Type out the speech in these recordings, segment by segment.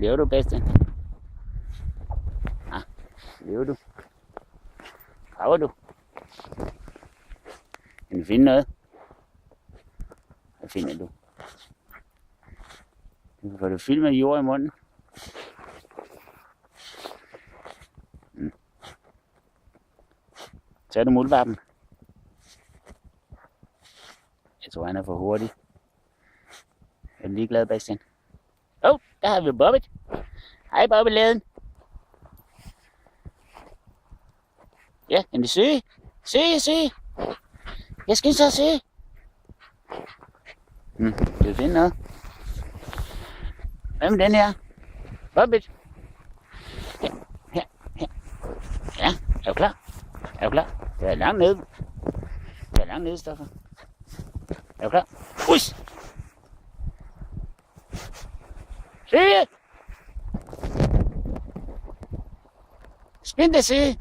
Lever du, Bastian? Ah, lever du? Graver du? Kan du finde noget? Hvad finder du? Får du fyldt med jord i munden? Tager du muldvarpen? Jeg tror, han er for hurtig. Er du ligeglad, Bastian? Der har vi Bobbet. Hej, Bobbeladen. Ja, kan du se? Se. Jeg skal så se. Kan du finde noget? Hvem er den her? Bobbet. Her. Ja, er du klar? Det er langt nede. Stoffer. Er du klar? Us! Se! Skynd dig, se!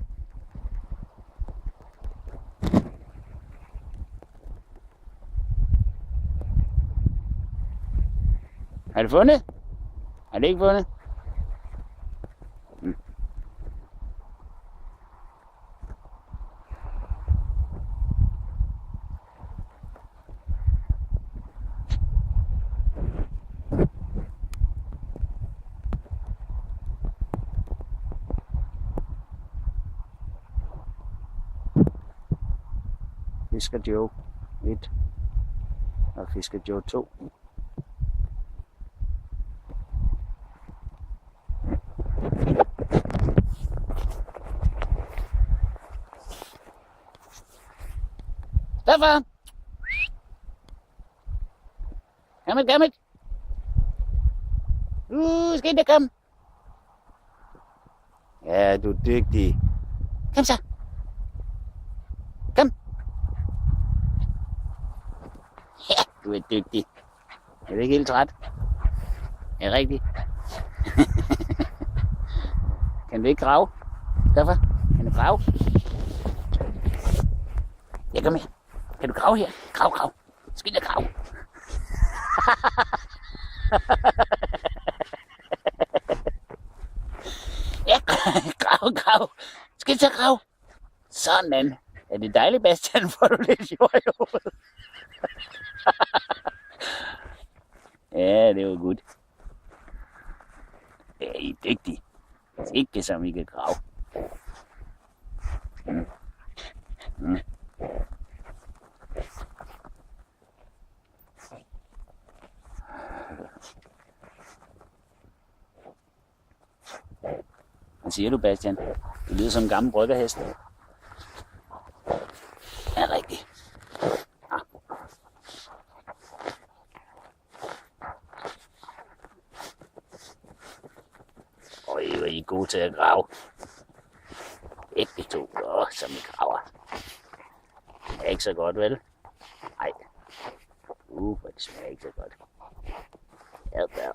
Har du fundet? Har du ikke fundet? Fisker Joe 1 og Fisker Joe 2. Stoffer! Kom et. Skal der komme? Ja, du er dygtig. Kom så. Kom. Ja, du er dygtig. Er du ikke helt træt? Er det rigtigt? Kan du ikke grave? Stoffer? Kan du grave? Ja, kom her. Kan du grave her? Grav. Skynd dig grav. Ja, grav. Skynd dig grav. Sådan. Er det dejligt, Bastian? Får du lidt jord i hovedet? Ja, det var godt. Ja, I er dygtige. Ikke som I kan grave. Hvad siger du, Bastian? Du lyder som en gammel bryggerhest. Ja, rigtigt. Ja. Øj, hvor er I gode til at grave. Ikke to, som I graver. Det er ikke så godt, vel? Nej. Hvor det smager ikke så godt. Ja.